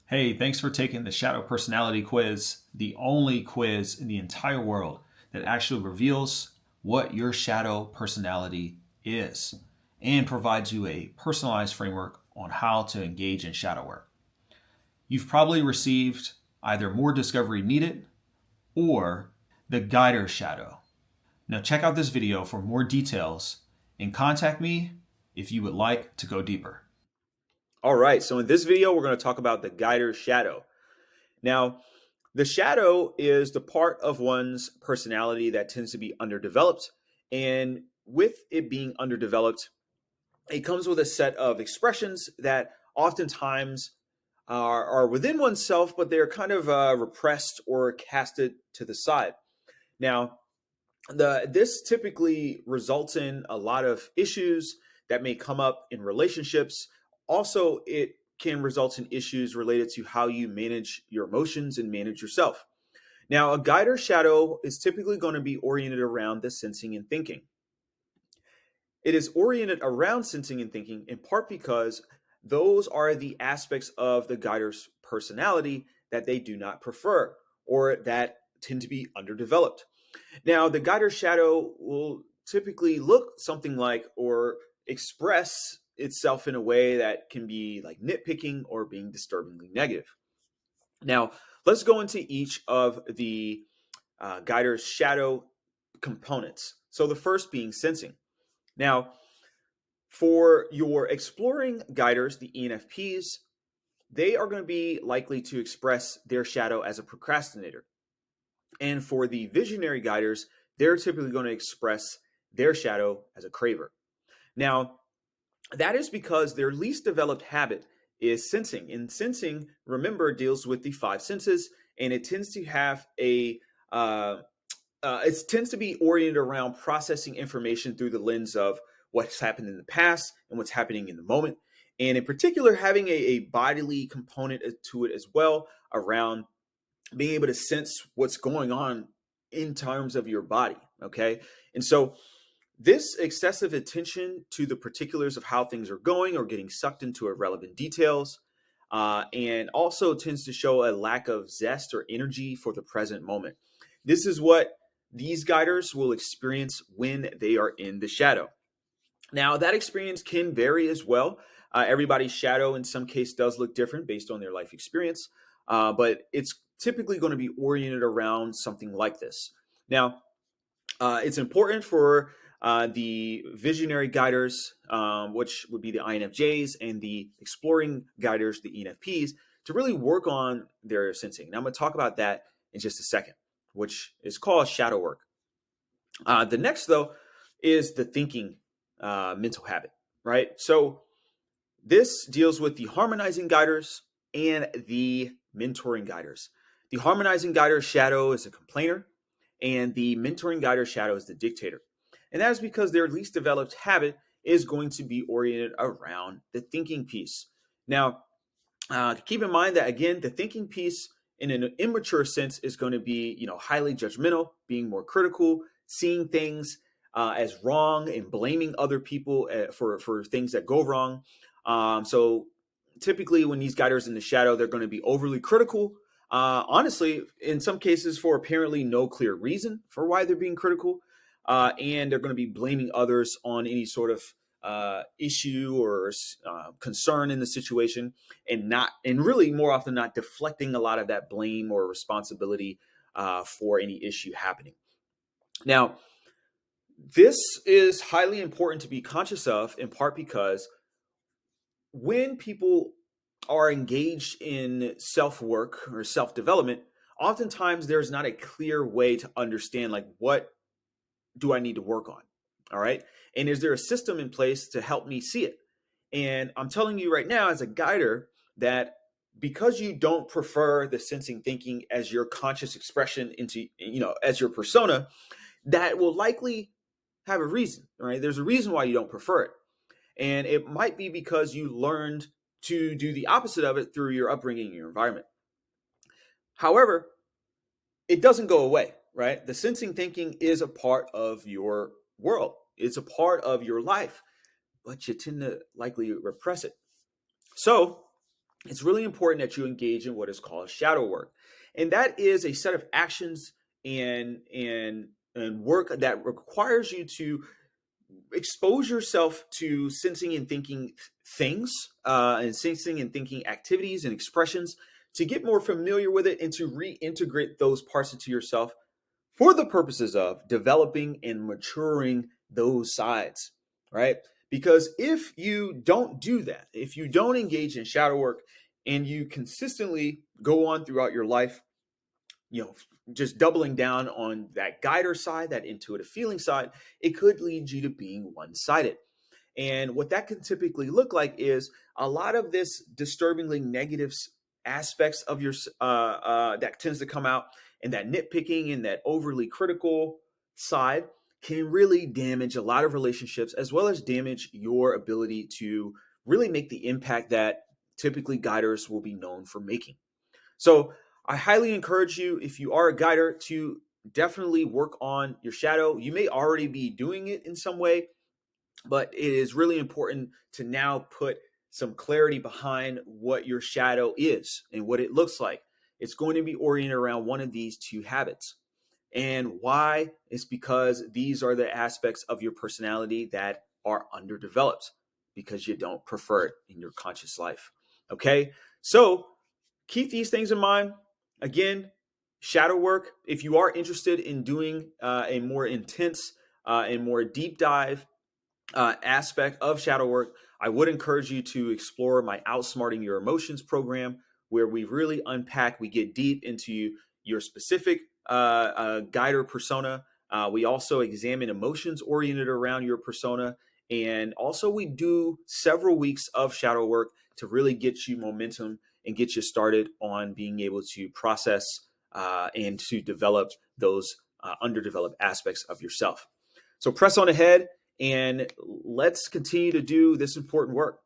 Hey, thanks for taking the Shadow Personality Quiz, the only quiz in the entire world that actually reveals what your shadow personality is and provides you a personalized framework on how to engage in shadow work. You've probably received either More Discovery Needed or the Guider Shadow. Now, check out this video for more details and contact me if you would like to go deeper. All right, so in this video, we're going to talk about the guider's shadow. Now, the shadow is the part of one's personality that tends to be underdeveloped. And with it being underdeveloped, it comes with a set of expressions that oftentimes are within oneself, but they're kind of repressed or casted to the side. Now, this typically results in a lot of issues that may come up in relationships. Also, it can result in issues related to how you manage your emotions and manage yourself. Now, a guide or shadow is typically going to be oriented around the sensing and thinking. It is oriented around sensing and thinking in part because those are the aspects of the guider's personality that they do not prefer or that tend to be underdeveloped. Now, the guide or shadow will typically look something like or express itself in a way that can be like nitpicking or being disturbingly negative. Now, let's go into each of the guider's shadow components. So, the first being sensing. Now, for your exploring guiders, the ENFPs, they are going to be likely to express their shadow as a procrastinator. And for the visionary guiders, they're typically going to express their shadow as a craver. Now, that is because their least developed habit is sensing. And sensing, remember, deals with the five senses, and it tends to have it tends to be oriented around processing information through the lens of what's happened in the past and what's happening in the moment. And in particular, having a bodily component to it as well around being able to sense what's going on in terms of your body. Okay. And so this excessive attention to the particulars of how things are going or getting sucked into irrelevant details, and also tends to show a lack of zest or energy for the present moment. This is what these guiders will experience when they are in the shadow. Now, that experience can vary as well. Everybody's shadow in some case does look different based on their life experience, but it's typically going to be oriented around something like this. Now, it's important for the visionary guiders, which would be the INFJs, and the exploring guiders, the ENFPs, to really work on their sensing. Now, I'm going to talk about that in just a second, which is called shadow work. The next, though, is the thinking mental habit, right? So this deals with the harmonizing guiders and the mentoring guiders. The harmonizing guider shadow is a complainer, and the mentoring guider shadow is the dictator. And that is because their least developed habit is going to be oriented around the thinking piece. Now, keep in mind that again, the thinking piece in an immature sense is going to be, highly judgmental, being more critical, seeing things as wrong and blaming other people for things that go wrong. So typically when these guiders in the shadow, they're going to be overly critical. Honestly, in some cases for apparently no clear reason for why they're being critical. And they're going to be blaming others on any sort of issue or concern in the situation, and really more often than not deflecting a lot of that blame or responsibility for any issue happening. Now, this is highly important to be conscious of, in part because when people are engaged in self work or self development, oftentimes there's not a clear way to understand, like, what do I need to work on? All right. And is there a system in place to help me see it? And I'm telling you right now, as a guider, that because you don't prefer the sensing thinking as your conscious expression into, as your persona, that will likely have a reason, right? There's a reason why you don't prefer it. And it might be because you learned to do the opposite of it through your upbringing and your environment. However, it doesn't go away, right? The sensing thinking is a part of your world. It's a part of your life, but you tend to likely repress it. So it's really important that you engage in what is called shadow work. And that is a set of actions and work that requires you to expose yourself to sensing and thinking things, and sensing and thinking activities and expressions, to get more familiar with it and to reintegrate those parts into yourself for the purposes of developing and maturing those sides, right? Because if you don't do that, if you don't engage in shadow work and you consistently go on throughout your life, you know, just doubling down on that guider side, that intuitive feeling side, it could lead you to being one-sided. And what that can typically look like is a lot of this disturbingly negative aspects of your that tends to come out, and that nitpicking and that overly critical side can really damage a lot of relationships, as well as damage your ability to really make the impact that typically guiders will be known for making. So I highly encourage you, if you are a guider, to definitely work on your shadow. You may already be doing it in some way, but it is really important to now put some clarity behind what your shadow is and what it looks like. It's going to be oriented around one of these two habits. And why? It's because these are the aspects of your personality that are underdeveloped, because you don't prefer it in your conscious life. Okay? So keep these things in mind. Again, shadow work. If you are interested in doing a more intense and more deep dive aspect of shadow work, I would encourage you to explore my Outsmarting Your Emotions program, where we really unpack, we get deep into your specific guider persona. We also examine emotions oriented around your persona. And also, we do several weeks of shadow work to really get you momentum and get you started on being able to process and to develop those underdeveloped aspects of yourself. So press on ahead and let's continue to do this important work.